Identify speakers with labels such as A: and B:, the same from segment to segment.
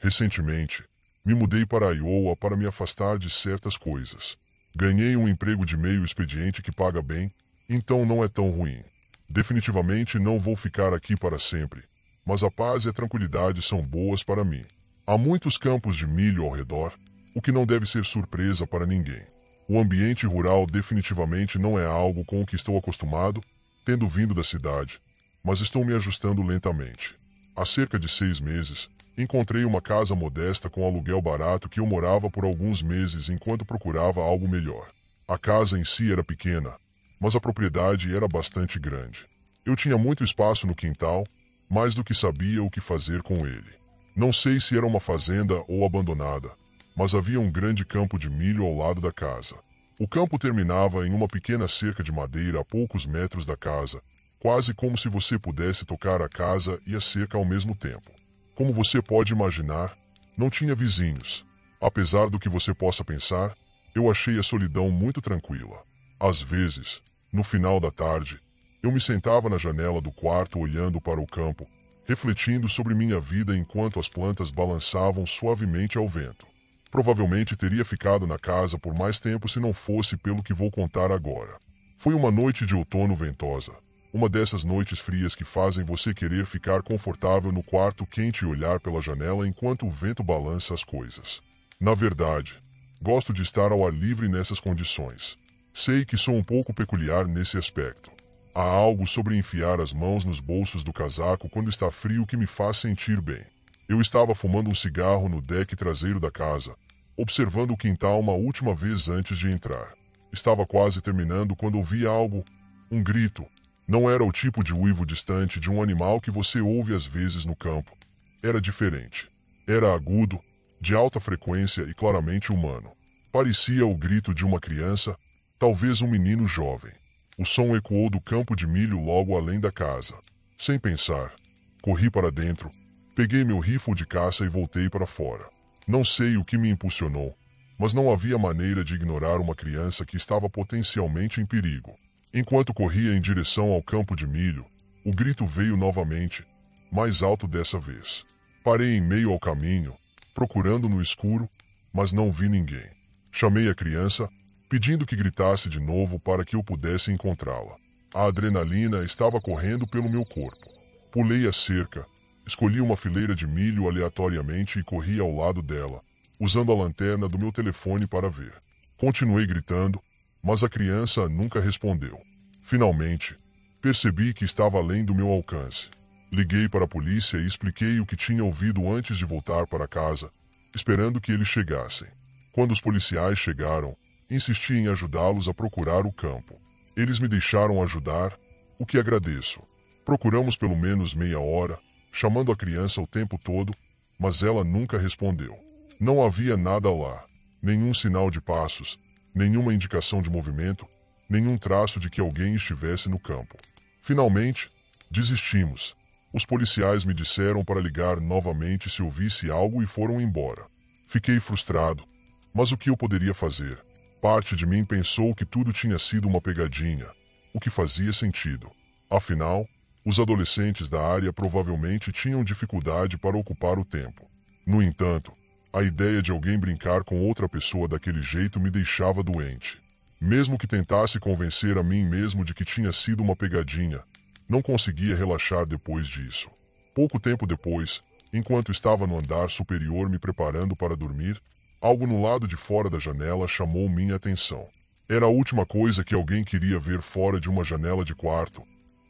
A: Recentemente, me mudei para Iowa para me afastar de certas coisas. Ganhei um emprego de meio expediente que paga bem, então não é tão ruim. Definitivamente não vou ficar aqui para sempre, mas a paz e a tranquilidade são boas para mim. Há muitos campos de milho ao redor, o que não deve ser surpresa para ninguém. O ambiente rural definitivamente não é algo com o que estou acostumado, tendo vindo da cidade, mas estou me ajustando lentamente. Há cerca de 6 meses, encontrei uma casa modesta com aluguel barato que eu morava por alguns meses enquanto procurava algo melhor. A casa em si era pequena, mas a propriedade era bastante grande. Eu tinha muito espaço no quintal, mais do que sabia o que fazer com ele. Não sei se era uma fazenda ou abandonada, mas havia um grande campo de milho ao lado da casa. O campo terminava em uma pequena cerca de madeira a poucos metros da casa, quase como se você pudesse tocar a casa e a cerca ao mesmo tempo. Como você pode imaginar, não tinha vizinhos. Apesar do que você possa pensar, eu achei a solidão muito tranquila. Às vezes, no final da tarde, eu me sentava na janela do quarto olhando para o campo, refletindo sobre minha vida enquanto as plantas balançavam suavemente ao vento. Provavelmente teria ficado na casa por mais tempo se não fosse pelo que vou contar agora. Foi uma noite de outono ventosa. Uma dessas noites frias que fazem você querer ficar confortável no quarto quente e olhar pela janela enquanto o vento balança as coisas. Na verdade, gosto de estar ao ar livre nessas condições. Sei que sou um pouco peculiar nesse aspecto. Há algo sobre enfiar as mãos nos bolsos do casaco quando está frio que me faz sentir bem. Eu estava fumando um cigarro no deck traseiro da casa, observando o quintal uma última vez antes de entrar. Estava quase terminando quando ouvi algo, um grito. Não era o tipo de uivo distante de um animal que você ouve às vezes no campo. Era diferente. Era agudo, de alta frequência e claramente humano. Parecia o grito de uma criança, talvez um menino jovem. O som ecoou do campo de milho logo além da casa. Sem pensar, corri para dentro, peguei meu rifle de caça e voltei para fora. Não sei o que me impulsionou, mas não havia maneira de ignorar uma criança que estava potencialmente em perigo. Enquanto corria em direção ao campo de milho, o grito veio novamente, mais alto dessa vez. Parei em meio ao caminho, procurando no escuro, mas não vi ninguém. Chamei a criança, pedindo que gritasse de novo para que eu pudesse encontrá-la. A adrenalina estava correndo pelo meu corpo. Pulei a cerca, escolhi uma fileira de milho aleatoriamente e corri ao lado dela, usando a lanterna do meu telefone para ver. Continuei gritando, mas a criança nunca respondeu. Finalmente, percebi que estava além do meu alcance. Liguei para a polícia e expliquei o que tinha ouvido antes de voltar para casa, esperando que eles chegassem. Quando os policiais chegaram, insisti em ajudá-los a procurar o campo. Eles me deixaram ajudar, o que agradeço. Procuramos pelo menos meia hora, chamando a criança o tempo todo, mas ela nunca respondeu. Não havia nada lá, nenhum sinal de passos, nenhuma indicação de movimento, nenhum traço de que alguém estivesse no campo. Finalmente, desistimos. Os policiais me disseram para ligar novamente se ouvisse algo e foram embora. Fiquei frustrado, mas o que eu poderia fazer? Parte de mim pensou que tudo tinha sido uma pegadinha, o que fazia sentido. Afinal, os adolescentes da área provavelmente tinham dificuldade para ocupar o tempo. No entanto, a ideia de alguém brincar com outra pessoa daquele jeito me deixava doente. Mesmo que tentasse convencer a mim mesmo de que tinha sido uma pegadinha, não conseguia relaxar depois disso. Pouco tempo depois, enquanto estava no andar superior me preparando para dormir, algo no lado de fora da janela chamou minha atenção. Era a última coisa que alguém queria ver fora de uma janela de quarto,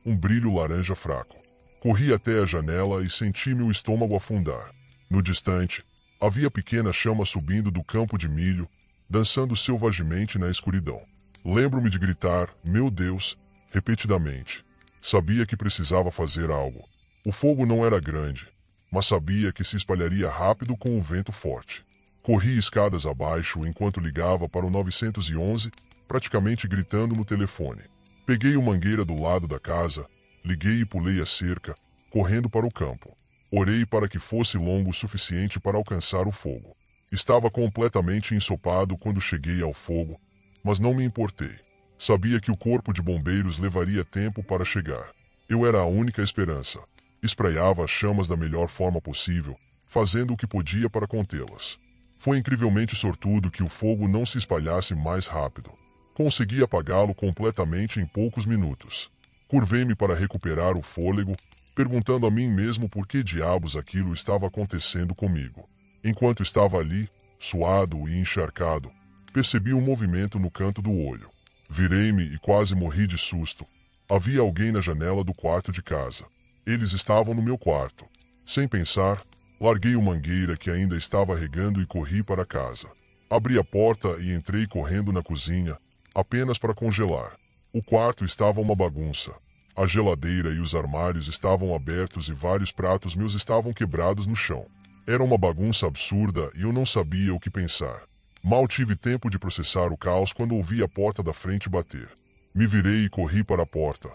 A: um brilho laranja fraco. Corri até a janela e senti meu estômago afundar. No distante, havia pequena chama subindo do campo de milho, dançando selvagemente na escuridão. Lembro-me de gritar, meu Deus, repetidamente. Sabia que precisava fazer algo. O fogo não era grande, mas sabia que se espalharia rápido com o vento forte. Corri escadas abaixo enquanto ligava para o 911, praticamente gritando no telefone. Peguei uma mangueira do lado da casa, liguei e pulei a cerca, correndo para o campo. Orei para que fosse longo o suficiente para alcançar o fogo. Estava completamente ensopado quando cheguei ao fogo, mas não me importei. Sabia que o corpo de bombeiros levaria tempo para chegar. Eu era a única esperança. Espraiava as chamas da melhor forma possível, fazendo o que podia para contê-las. Foi incrivelmente sortudo que o fogo não se espalhasse mais rápido. Consegui apagá-lo completamente em poucos minutos. Curvei-me para recuperar o fôlego, perguntando a mim mesmo por que diabos aquilo estava acontecendo comigo. Enquanto estava ali, suado e encharcado, percebi um movimento no canto do olho. Virei-me e quase morri de susto. Havia alguém na janela do quarto de casa. Eles estavam no meu quarto. Sem pensar, larguei o mangueira que ainda estava regando e corri para casa. Abri a porta e entrei correndo na cozinha, apenas para congelar. O quarto estava uma bagunça. A geladeira e os armários estavam abertos e vários pratos meus estavam quebrados no chão. Era uma bagunça absurda e eu não sabia o que pensar. Mal tive tempo de processar o caos quando ouvi a porta da frente bater. Me virei e corri para a porta.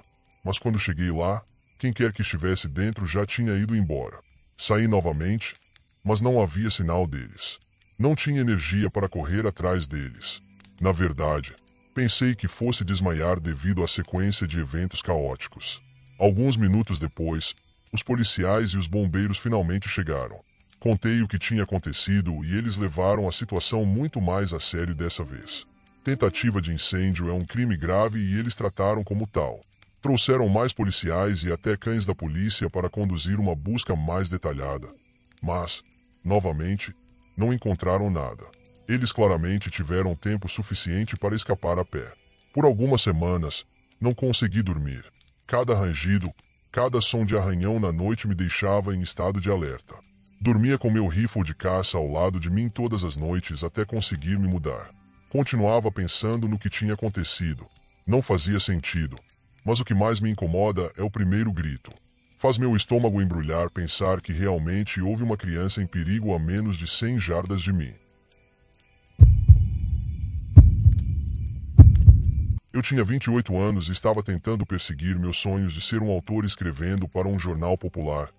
A: Mas quando cheguei lá, quem quer que estivesse dentro já tinha ido embora. Saí novamente, mas não havia sinal deles. Não tinha energia para correr atrás deles. Na verdade, pensei que fosse desmaiar devido à sequência de eventos caóticos. Alguns minutos depois, os policiais e os bombeiros finalmente chegaram. Contei o que tinha acontecido e eles levaram a situação muito mais a sério dessa vez. Tentativa de incêndio é um crime grave e eles trataram como tal. Trouxeram mais policiais e até cães da polícia para conduzir uma busca mais detalhada. Mas, novamente, não encontraram nada. Eles claramente tiveram tempo suficiente para escapar a pé. Por algumas semanas, não consegui dormir. Cada rangido, cada som de arranhão na noite me deixava em estado de alerta. Dormia com meu rifle de caça ao lado de mim todas as noites até conseguir me mudar. Continuava pensando no que tinha acontecido. Não fazia sentido. Mas o que mais me incomoda é o primeiro grito. Faz meu estômago embrulhar pensar que realmente houve uma criança em perigo a menos de 100 jardas de mim. Eu tinha 28 anos e estava tentando perseguir meus sonhos de ser um autor escrevendo para um jornal popular.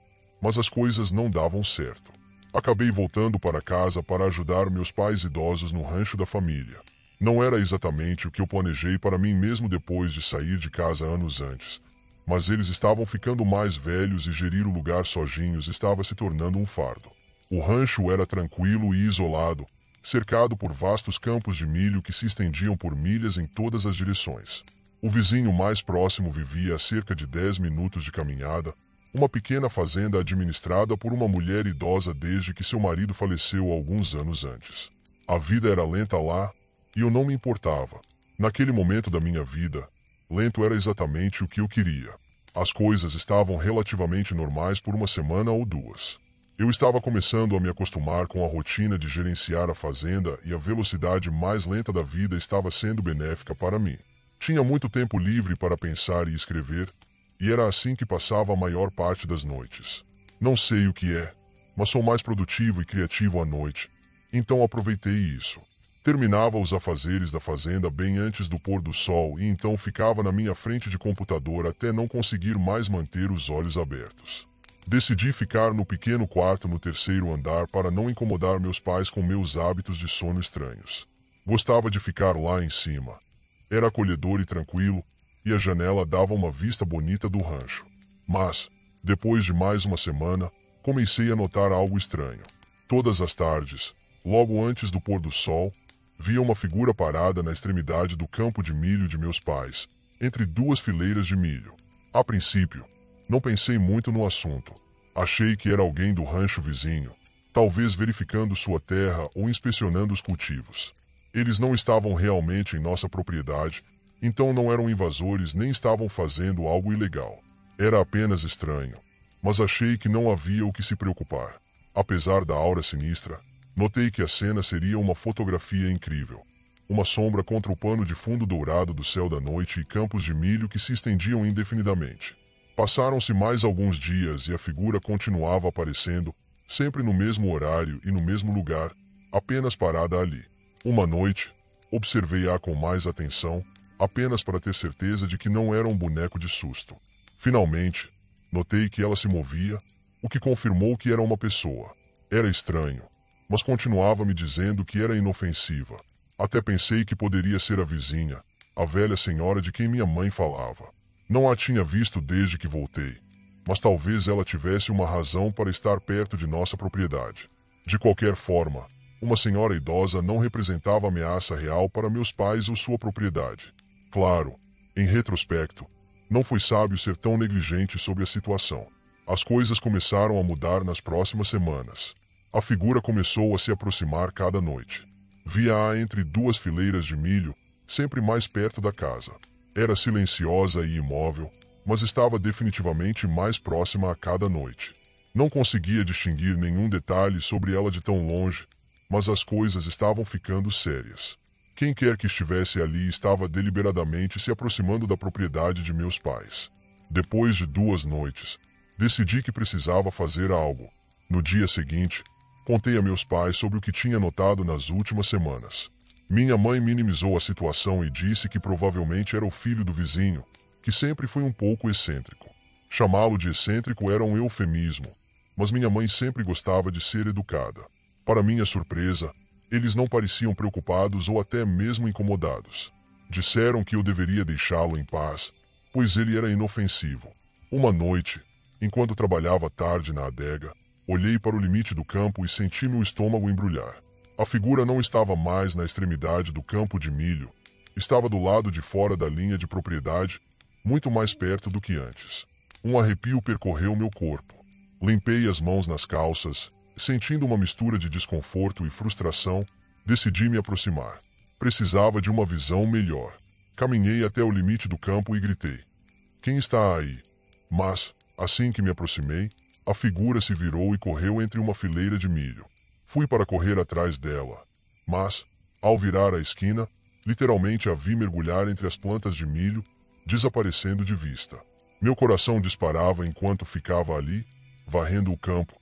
A: Mas as coisas não davam certo. Acabei voltando para casa para ajudar meus pais idosos no rancho da família. Não era exatamente o que eu planejei para mim mesmo depois de sair de casa anos antes. Mas eles estavam ficando mais velhos e gerir o lugar sozinhos estava se tornando um fardo. O rancho era tranquilo e isolado, cercado por vastos campos de milho que se estendiam por milhas em todas as direções. O vizinho mais próximo vivia a cerca de 10 minutos de caminhada, uma pequena fazenda administrada por uma mulher idosa desde que seu marido faleceu alguns anos antes. A vida era lenta lá, e eu não me importava. Naquele momento da minha vida, lento era exatamente o que eu queria. As coisas estavam relativamente normais por uma semana ou duas. Eu estava começando a me acostumar com a rotina de gerenciar a fazenda e a velocidade mais lenta da vida estava sendo benéfica para mim. Tinha muito tempo livre para pensar e escrever, e era assim que passava a maior parte das noites. Não sei o que é, mas sou mais produtivo e criativo à noite, então aproveitei isso. Terminava os afazeres da fazenda bem antes do pôr do sol e então ficava na minha frente de computador até não conseguir mais manter os olhos abertos. Decidi ficar no pequeno quarto no terceiro andar para não incomodar meus pais com meus hábitos de sono estranhos. Gostava de ficar lá em cima. Era acolhedor e tranquilo, e a janela dava uma vista bonita do rancho. Mas, depois de mais uma semana, comecei a notar algo estranho. Todas as tardes, logo antes do pôr do sol, via uma figura parada na extremidade do campo de milho de meus pais, entre duas fileiras de milho. A princípio, não pensei muito no assunto. Achei que era alguém do rancho vizinho, talvez verificando sua terra ou inspecionando os cultivos. Eles não estavam realmente em nossa propriedade, então não eram invasores nem estavam fazendo algo ilegal. Era apenas estranho, mas achei que não havia o que se preocupar. Apesar da aura sinistra, notei que a cena seria uma fotografia incrível. Uma sombra contra o pano de fundo dourado do céu da noite e campos de milho que se estendiam indefinidamente. Passaram-se mais alguns dias e a figura continuava aparecendo, sempre no mesmo horário e no mesmo lugar, apenas parada ali. Uma noite, observei-a com mais atenção, apenas para ter certeza de que não era um boneco de susto. Finalmente, notei que ela se movia, o que confirmou que era uma pessoa. Era estranho, mas continuava me dizendo que era inofensiva. Até pensei que poderia ser a vizinha, a velha senhora de quem minha mãe falava. Não a tinha visto desde que voltei, mas talvez ela tivesse uma razão para estar perto de nossa propriedade. De qualquer forma, uma senhora idosa não representava ameaça real para meus pais ou sua propriedade. Claro, em retrospecto, não foi sábio ser tão negligente sobre a situação. As coisas começaram a mudar nas próximas semanas. A figura começou a se aproximar cada noite. Via-a entre duas fileiras de milho, sempre mais perto da casa. Era silenciosa e imóvel, mas estava definitivamente mais próxima a cada noite. Não conseguia distinguir nenhum detalhe sobre ela de tão longe, mas as coisas estavam ficando sérias. Quem quer que estivesse ali estava deliberadamente se aproximando da propriedade de meus pais. Depois de 2 noites, decidi que precisava fazer algo. No dia seguinte, contei a meus pais sobre o que tinha notado nas últimas semanas. Minha mãe minimizou a situação e disse que provavelmente era o filho do vizinho, que sempre foi um pouco excêntrico. Chamá-lo de excêntrico era um eufemismo, mas minha mãe sempre gostava de ser educada. Para minha surpresa, eles não pareciam preocupados ou até mesmo incomodados. Disseram que eu deveria deixá-lo em paz, pois ele era inofensivo. Uma noite, enquanto trabalhava tarde na adega, olhei para o limite do campo e senti meu estômago embrulhar. A figura não estava mais na extremidade do campo de milho, estava do lado de fora da linha de propriedade, muito mais perto do que antes. Um arrepio percorreu meu corpo. Limpei as mãos nas calças, sentindo uma mistura de desconforto e frustração, decidi me aproximar. Precisava de uma visão melhor. Caminhei até o limite do campo e gritei: "Quem está aí?" Mas, assim que me aproximei, a figura se virou e correu entre uma fileira de milho. Fui para correr atrás dela, mas, ao virar a esquina, literalmente a vi mergulhar entre as plantas de milho, desaparecendo de vista. Meu coração disparava enquanto ficava ali, varrendo o campo,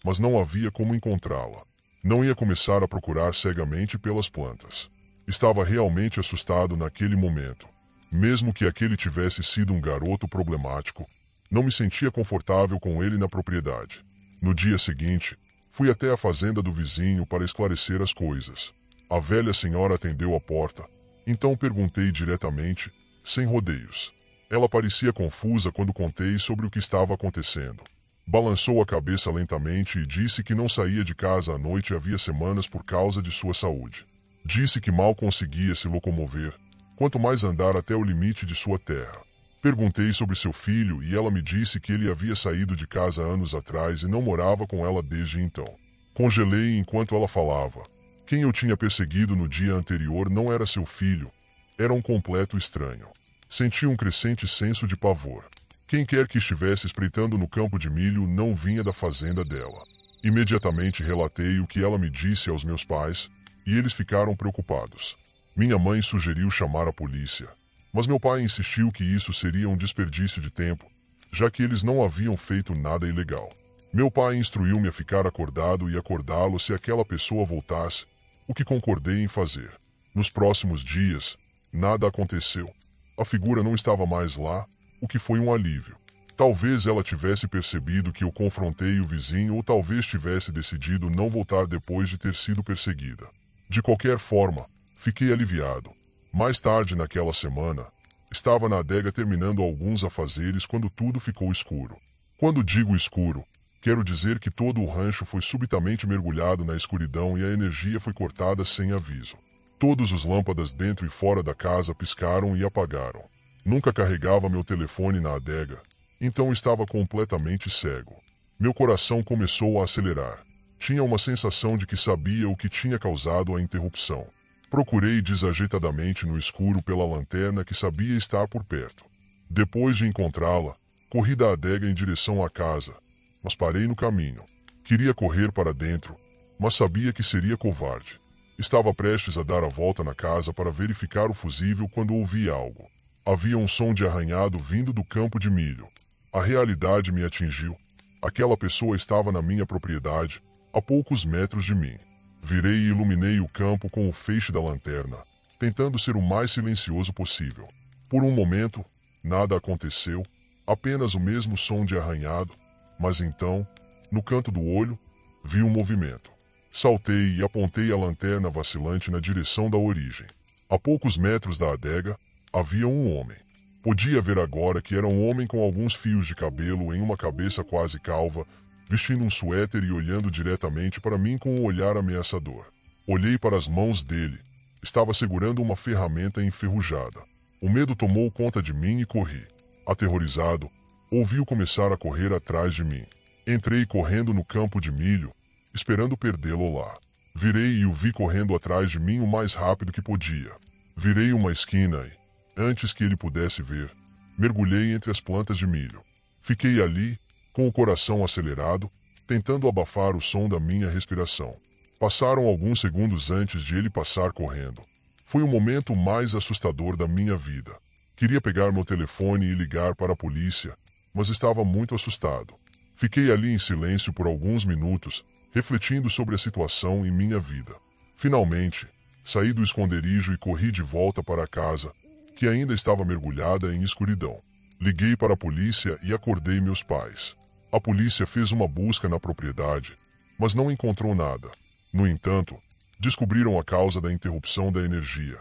A: mas não havia como encontrá-la. Não ia começar a procurar cegamente pelas plantas. Estava realmente assustado naquele momento. Mesmo que aquele tivesse sido um garoto problemático, não me sentia confortável com ele na propriedade. No dia seguinte, fui até a fazenda do vizinho para esclarecer as coisas. A velha senhora atendeu a porta, então perguntei diretamente, sem rodeios. Ela parecia confusa quando contei sobre o que estava acontecendo. Balançou a cabeça lentamente e disse que não saía de casa à noite havia semanas por causa de sua saúde. Disse que mal conseguia se locomover, quanto mais andar até o limite de sua terra. Perguntei sobre seu filho e ela me disse que ele havia saído de casa anos atrás e não morava com ela desde então. Congelei enquanto ela falava. Quem eu tinha perseguido no dia anterior não era seu filho, era um completo estranho. Senti um crescente senso de pavor. Quem quer que estivesse espreitando no campo de milho não vinha da fazenda dela. Imediatamente relatei o que ela me disse aos meus pais, e eles ficaram preocupados. Minha mãe sugeriu chamar a polícia, mas meu pai insistiu que isso seria um desperdício de tempo, já que eles não haviam feito nada ilegal. Meu pai instruiu-me a ficar acordado e acordá-lo se aquela pessoa voltasse, o que concordei em fazer. Nos próximos dias, nada aconteceu. A figura não estava mais lá, o que foi um alívio. Talvez ela tivesse percebido que eu confrontei o vizinho ou talvez tivesse decidido não voltar depois de ter sido perseguida. De qualquer forma, fiquei aliviado. Mais tarde naquela semana, estava na adega terminando alguns afazeres quando tudo ficou escuro. Quando digo escuro, quero dizer que todo o rancho foi subitamente mergulhado na escuridão e a energia foi cortada sem aviso. Todos os lâmpadas dentro e fora da casa piscaram e apagaram. Nunca carregava meu telefone na adega, então estava completamente cego. Meu coração começou a acelerar. Tinha uma sensação de que sabia o que tinha causado a interrupção. Procurei desajeitadamente no escuro pela lanterna que sabia estar por perto. Depois de encontrá-la, corri da adega em direção à casa, mas parei no caminho. Queria correr para dentro, mas sabia que seria covarde. Estava prestes a dar a volta na casa para verificar o fusível quando ouvi algo. Havia um som de arranhado vindo do campo de milho. A realidade me atingiu. Aquela pessoa estava na minha propriedade, a poucos metros de mim. Virei e iluminei o campo com o feixe da lanterna, tentando ser o mais silencioso possível. Por um momento, nada aconteceu, apenas o mesmo som de arranhado, mas então, no canto do olho, vi um movimento. Saltei e apontei a lanterna vacilante na direção da origem. A poucos metros da adega, havia um homem. Podia ver agora que era um homem com alguns fios de cabelo em uma cabeça quase calva, vestindo um suéter e olhando diretamente para mim com um olhar ameaçador. Olhei para as mãos dele. Estava segurando uma ferramenta enferrujada. O medo tomou conta de mim e corri. Aterrorizado, ouvi-o começar a correr atrás de mim. Entrei correndo no campo de milho, esperando perdê-lo lá. Virei e o vi correndo atrás de mim o mais rápido que podia. Virei uma esquina e, antes que ele pudesse ver, mergulhei entre as plantas de milho. Fiquei ali, com o coração acelerado, tentando abafar o som da minha respiração. Passaram alguns segundos antes de ele passar correndo. Foi o momento mais assustador da minha vida. Queria pegar meu telefone e ligar para a polícia, mas estava muito assustado. Fiquei ali em silêncio por alguns minutos, refletindo sobre a situação em minha vida. Finalmente, saí do esconderijo e corri de volta para a casa, que ainda estava mergulhada em escuridão. Liguei para a polícia e acordei meus pais. A polícia fez uma busca na propriedade, mas não encontrou nada. No entanto, descobriram a causa da interrupção da energia.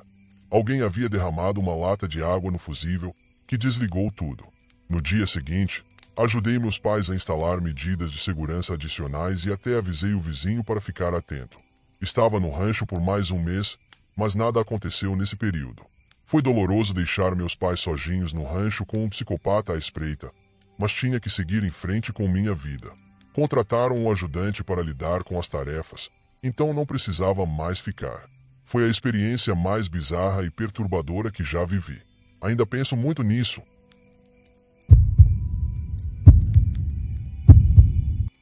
A: Alguém havia derramado uma lata de água no fusível, que desligou tudo. No dia seguinte, ajudei meus pais a instalar medidas de segurança adicionais e até avisei o vizinho para ficar atento. Estava no rancho por mais um mês, mas nada aconteceu nesse período. Foi doloroso deixar meus pais sozinhos no rancho com um psicopata à espreita, mas tinha que seguir em frente com minha vida. Contrataram um ajudante para lidar com as tarefas, então não precisava mais ficar. Foi a experiência mais bizarra e perturbadora que já vivi. Ainda penso muito nisso.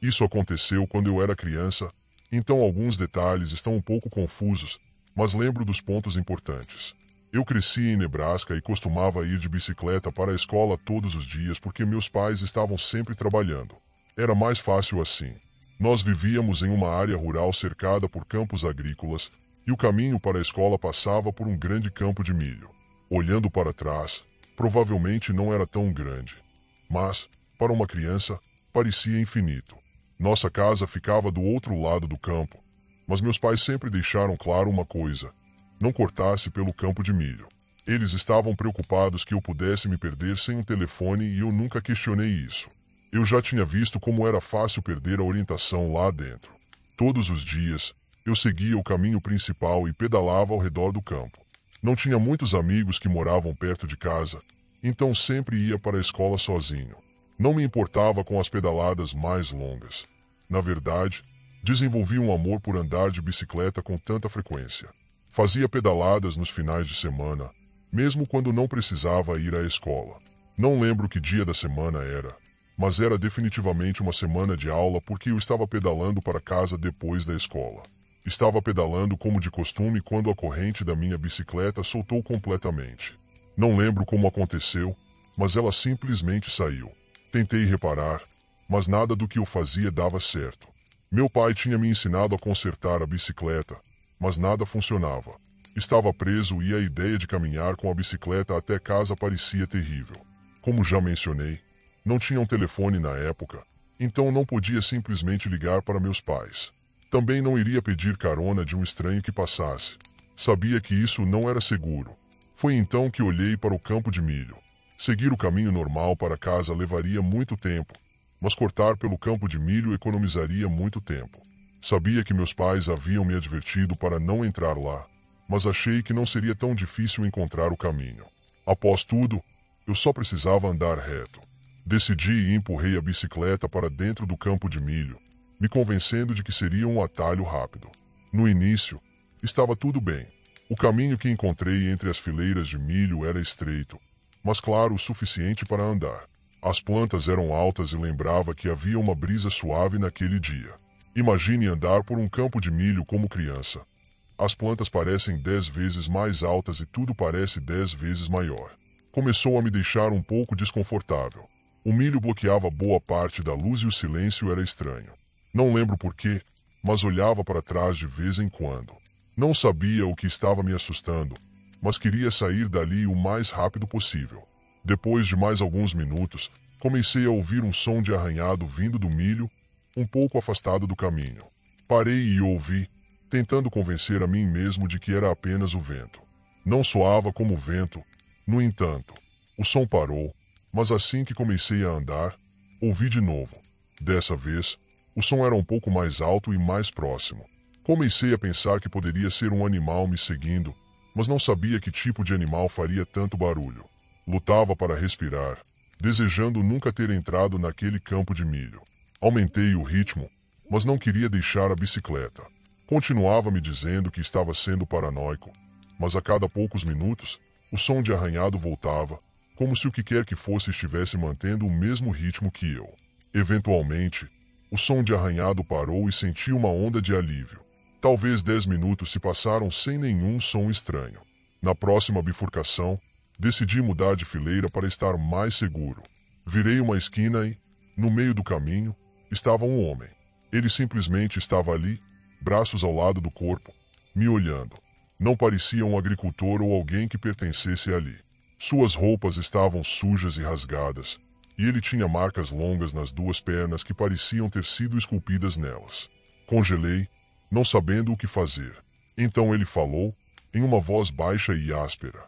A: Isso aconteceu quando eu era criança, então alguns detalhes estão um pouco confusos, mas lembro dos pontos importantes. Eu cresci em Nebraska e costumava ir de bicicleta para a escola todos os dias porque meus pais estavam sempre trabalhando. Era mais fácil assim. Nós vivíamos em uma área rural cercada por campos agrícolas e o caminho para a escola passava por um grande campo de milho. Olhando para trás, provavelmente não era tão grande, mas, para uma criança, parecia infinito. Nossa casa ficava do outro lado do campo, mas meus pais sempre deixaram claro uma coisa: não cortasse pelo campo de milho. Eles estavam preocupados que eu pudesse me perder sem um telefone e eu nunca questionei isso. Eu já tinha visto como era fácil perder a orientação lá dentro. Todos os dias, eu seguia o caminho principal e pedalava ao redor do campo. Não tinha muitos amigos que moravam perto de casa, então sempre ia para a escola sozinho. Não me importava com as pedaladas mais longas. Na verdade, desenvolvi um amor por andar de bicicleta com tanta frequência. Fazia pedaladas nos finais de semana, mesmo quando não precisava ir à escola. Não lembro que dia da semana era, mas era definitivamente uma semana de aula porque eu estava pedalando para casa depois da escola. Estava pedalando como de costume quando a corrente da minha bicicleta soltou completamente. Não lembro como aconteceu, mas ela simplesmente saiu. Tentei reparar, mas nada do que eu fazia dava certo. Meu pai tinha me ensinado a consertar a bicicleta, mas nada funcionava. Estava preso e a ideia de caminhar com a bicicleta até casa parecia terrível. Como já mencionei, não tinha um telefone na época, então não podia simplesmente ligar para meus pais. Também não iria pedir carona de um estranho que passasse. Sabia que isso não era seguro. Foi então que olhei para o campo de milho. Seguir o caminho normal para casa levaria muito tempo, mas cortar pelo campo de milho economizaria muito tempo. Sabia que meus pais haviam me advertido para não entrar lá, mas achei que não seria tão difícil encontrar o caminho. Após tudo, eu só precisava andar reto. Decidi e empurrei a bicicleta para dentro do campo de milho, me convencendo de que seria um atalho rápido. No início, estava tudo bem. O caminho que encontrei entre as fileiras de milho era estreito, mas claro o suficiente para andar. As plantas eram altas e lembrava que havia uma brisa suave naquele dia. Imagine andar por um campo de milho como criança. As plantas parecem 10 vezes mais altas e tudo parece 10 vezes maior. Começou a me deixar um pouco desconfortável. O milho bloqueava boa parte da luz e o silêncio era estranho. Não lembro porquê, mas olhava para trás de vez em quando. Não sabia o que estava me assustando, mas queria sair dali o mais rápido possível. Depois de mais alguns minutos, comecei a ouvir um som de arranhado vindo do milho, um pouco afastado do caminho. Parei e ouvi, tentando convencer a mim mesmo de que era apenas o vento. Não soava como vento, no entanto. O som parou, mas assim que comecei a andar, ouvi de novo. Dessa vez, o som era um pouco mais alto e mais próximo. Comecei a pensar que poderia ser um animal me seguindo, mas não sabia que tipo de animal faria tanto barulho. Lutava para respirar, desejando nunca ter entrado naquele campo de milho. Aumentei o ritmo, mas não queria deixar a bicicleta. Continuava me dizendo que estava sendo paranoico, mas a cada poucos minutos, o som de arranhado voltava, como se o que quer que fosse estivesse mantendo o mesmo ritmo que eu. Eventualmente, o som de arranhado parou e senti uma onda de alívio. Talvez 10 minutos se passaram sem nenhum som estranho. Na próxima bifurcação, decidi mudar de fileira para estar mais seguro. Virei uma esquina e, no meio do caminho, estava um homem. Ele simplesmente estava ali, braços ao lado do corpo, me olhando. Não parecia um agricultor ou alguém que pertencesse ali. Suas roupas estavam sujas e rasgadas, e ele tinha marcas longas nas duas pernas que pareciam ter sido esculpidas nelas. Congelei, não sabendo o que fazer. Então ele falou, em uma voz baixa e áspera.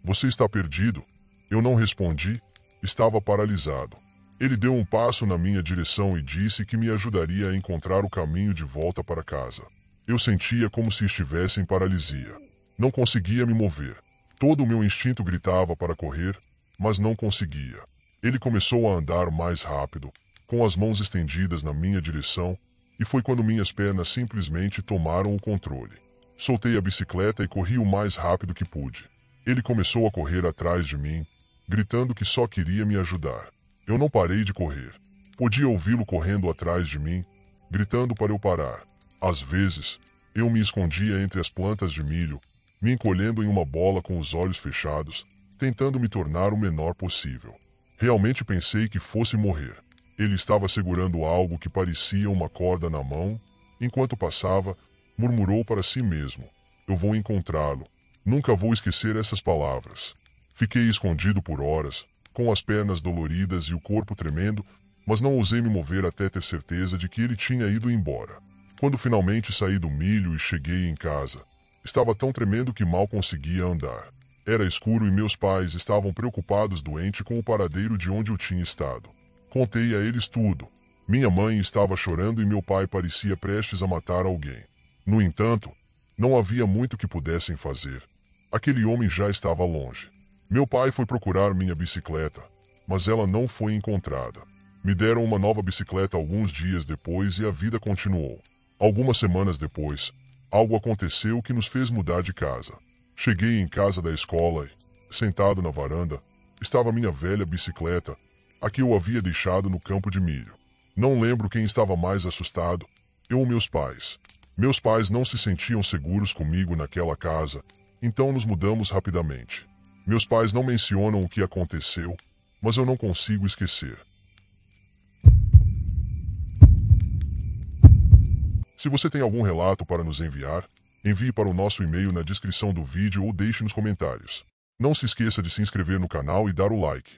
A: Você está perdido? Eu não respondi, estava paralisado. Ele deu um passo na minha direção e disse que me ajudaria a encontrar o caminho de volta para casa. Eu sentia como se estivesse em paralisia. Não conseguia me mover. Todo o meu instinto gritava para correr, mas não conseguia. Ele começou a andar mais rápido, com as mãos estendidas na minha direção, e foi quando minhas pernas simplesmente tomaram o controle. Soltei a bicicleta e corri o mais rápido que pude. Ele começou a correr atrás de mim, gritando que só queria me ajudar. Eu não parei de correr. Podia ouvi-lo correndo atrás de mim, gritando para eu parar. Às vezes, eu me escondia entre as plantas de milho, me encolhendo em uma bola com os olhos fechados, tentando me tornar o menor possível. Realmente pensei que fosse morrer. Ele estava segurando algo que parecia uma corda na mão. Enquanto passava, murmurou para si mesmo. Eu vou encontrá-lo. Nunca vou esquecer essas palavras. Fiquei escondido por horas, com as pernas doloridas e o corpo tremendo, mas não ousei me mover até ter certeza de que ele tinha ido embora. Quando finalmente saí do milho e cheguei em casa, estava tão tremendo que mal conseguia andar. Era escuro e meus pais estavam preocupados doentes com o paradeiro de onde eu tinha estado. Contei a eles tudo. Minha mãe estava chorando e meu pai parecia prestes a matar alguém. No entanto, não havia muito que pudessem fazer. Aquele homem já estava longe. Meu pai foi procurar minha bicicleta, mas ela não foi encontrada. Me deram uma nova bicicleta alguns dias depois e a vida continuou. Algumas semanas depois, algo aconteceu que nos fez mudar de casa. Cheguei em casa da escola e, sentado na varanda, estava minha velha bicicleta, a que eu havia deixado no campo de milho. Não lembro quem estava mais assustado, eu ou meus pais. Meus pais não se sentiam seguros comigo naquela casa, então nos mudamos rapidamente. Meus pais não mencionam o que aconteceu, mas eu não consigo esquecer. Se você tem algum relato para nos enviar, envie para o nosso e-mail na descrição do vídeo ou deixe nos comentários. Não se esqueça de se inscrever no canal e dar o like.